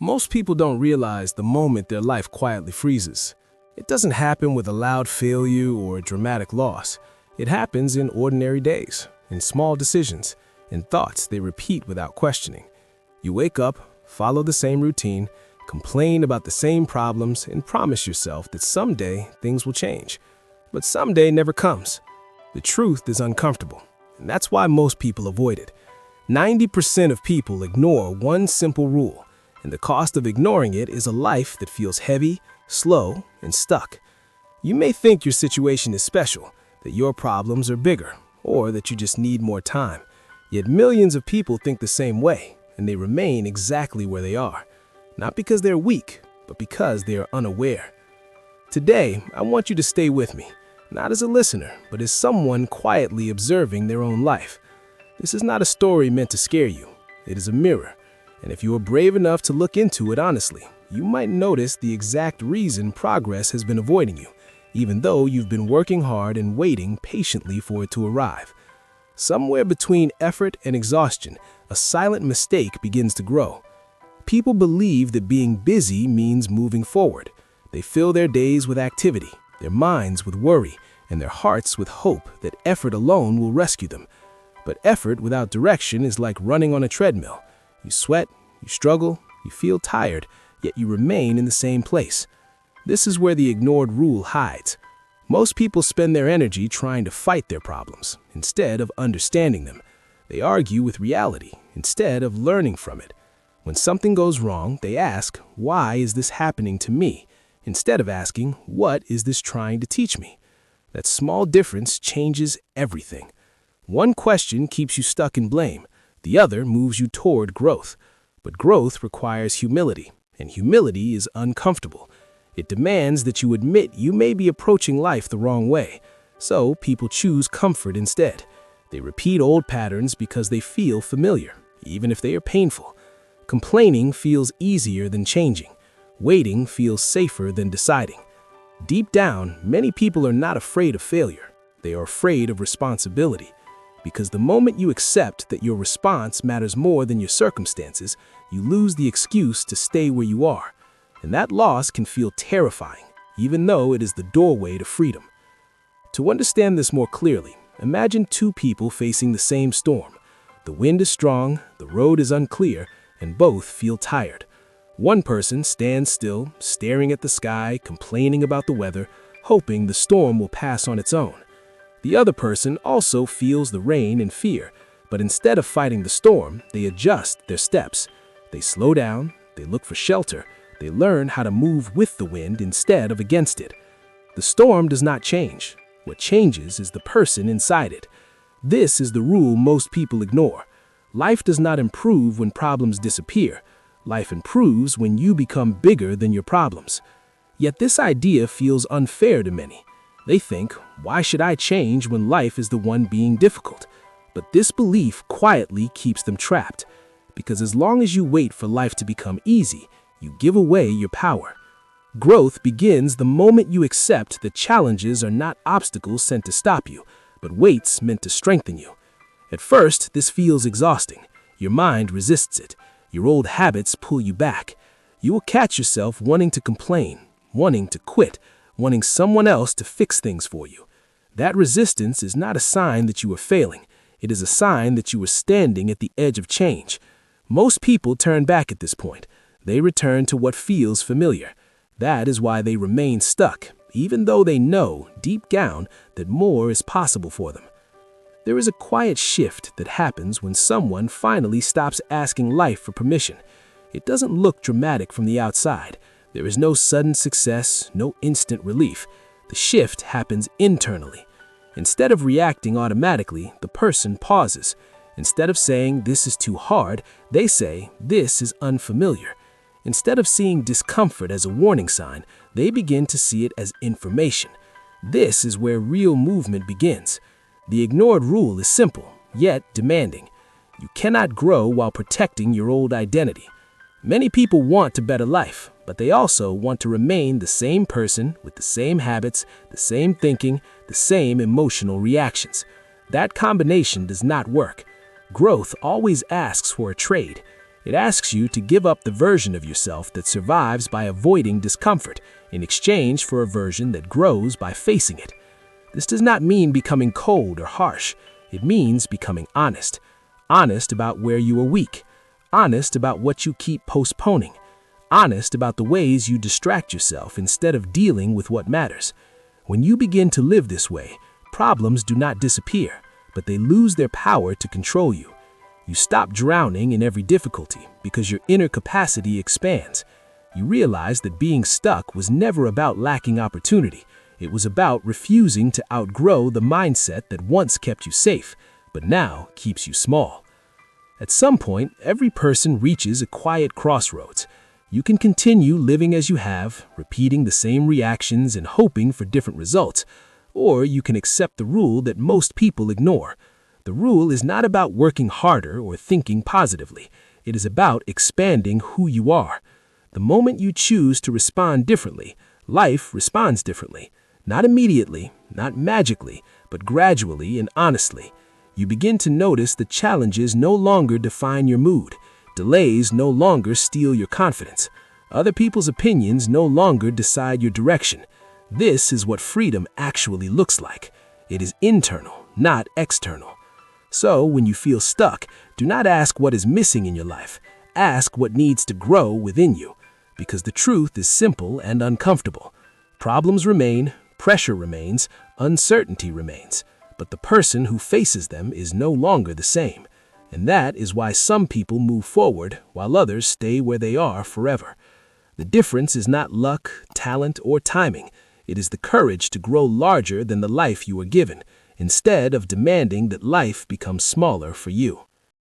Most people don't realize the moment their life quietly freezes. It doesn't happen with a loud failure or a dramatic loss. It happens in ordinary days, in small decisions, in thoughts they repeat without questioning. You wake up, follow the same routine, complain about the same problems, and promise yourself that someday things will change. But someday never comes. The truth is uncomfortable, and that's why most people avoid it. 90% of people ignore one simple rule, and the cost of ignoring it is a life that feels heavy, slow, and stuck. You may think your situation is special, that your problems are bigger, or that you just need more time. Yet millions of people think the same way, and they remain exactly where they are. Not because they're weak, but because they are unaware. Today, I want you to stay with me, not as a listener, but as someone quietly observing their own life. This is not a story meant to scare you. It is a mirror, and if you are brave enough to look into it honestly, you might notice the exact reason progress has been avoiding you, even though you've been working hard and waiting patiently for it to arrive. Somewhere between effort and exhaustion, a silent mistake begins to grow. People believe that being busy means moving forward. They fill their days with activity, their minds with worry, and their hearts with hope that effort alone will rescue them. But effort without direction is like running on a treadmill. You sweat, you struggle, you feel tired, yet you remain in the same place. This is where the ignored rule hides. Most people spend their energy trying to fight their problems, instead of understanding them. They argue with reality, instead of learning from it. When something goes wrong, they ask, "Why is this happening to me?" instead of asking, "What is this trying to teach me?" That small difference changes everything. One question keeps you stuck in blame. The other moves you toward growth. But growth requires humility, and humility is uncomfortable. It demands that you admit you may be approaching life the wrong way. So people choose comfort instead. They repeat old patterns because they feel familiar, even if they are painful. Complaining feels easier than changing. Waiting feels safer than deciding. Deep down, many people are not afraid of failure. They are afraid of responsibility. Because the moment you accept that your response matters more than your circumstances, you lose the excuse to stay where you are. And that loss can feel terrifying, even though it is the doorway to freedom. To understand this more clearly, imagine two people facing the same storm. The wind is strong, the road is unclear, and both feel tired. One person stands still, staring at the sky, complaining about the weather, hoping the storm will pass on its own. The other person also feels the rain and fear, but instead of fighting the storm, they adjust their steps. They slow down, they look for shelter, they learn how to move with the wind instead of against it. The storm does not change. What changes is the person inside it. This is the rule most people ignore. Life does not improve when problems disappear. Life improves when you become bigger than your problems. Yet this idea feels unfair to many. They think, why should I change when life is the one being difficult? But this belief quietly keeps them trapped. Because as long as you wait for life to become easy, you give away your power. Growth begins the moment you accept that challenges are not obstacles sent to stop you, but weights meant to strengthen you. At first, this feels exhausting. Your mind resists it. Your old habits pull you back. You will catch yourself wanting to complain, wanting to quit, wanting someone else to fix things for you. That resistance is not a sign that you are failing. It is a sign that you are standing at the edge of change. Most people turn back at this point. They return to what feels familiar. That is why they remain stuck, even though they know, deep down, that more is possible for them. There is a quiet shift that happens when someone finally stops asking life for permission. It doesn't look dramatic from the outside. There is no sudden success, no instant relief. The shift happens internally. Instead of reacting automatically, the person pauses. Instead of saying, "This is too hard," they say, "This is unfamiliar." Instead of seeing discomfort as a warning sign, they begin to see it as information. This is where real movement begins. The ignored rule is simple, yet demanding. You cannot grow while protecting your old identity. Many people want a better life, but they also want to remain the same person with the same habits, the same thinking, the same emotional reactions. That combination does not work. Growth always asks for a trade. It asks you to give up the version of yourself that survives by avoiding discomfort in exchange for a version that grows by facing it. This does not mean becoming cold or harsh. It means becoming honest. Honest about where you are weak. Honest about what you keep postponing. Honest about the ways you distract yourself instead of dealing with what matters. When you begin to live this way, problems do not disappear, but they lose their power to control you. You stop drowning in every difficulty because your inner capacity expands. You realize that being stuck was never about lacking opportunity. It was about refusing to outgrow the mindset that once kept you safe, but now keeps you small. At some point, every person reaches a quiet crossroads. You can continue living as you have, repeating the same reactions and hoping for different results, or you can accept the rule that most people ignore. The rule is not about working harder or thinking positively. It is about expanding who you are. The moment you choose to respond differently, life responds differently. Not immediately, not magically, but gradually and honestly. You begin to notice that challenges no longer define your mood. Delays no longer steal your confidence. Other people's opinions no longer decide your direction. This is what freedom actually looks like. It is internal, not external. So, when you feel stuck, do not ask what is missing in your life. Ask what needs to grow within you. Because the truth is simple and uncomfortable. Problems remain, pressure remains, uncertainty remains. But the person who faces them is no longer the same. And that is why some people move forward while others stay where they are forever. The difference is not luck, talent, or timing. It is the courage to grow larger than the life you were given, instead of demanding that life become smaller for you.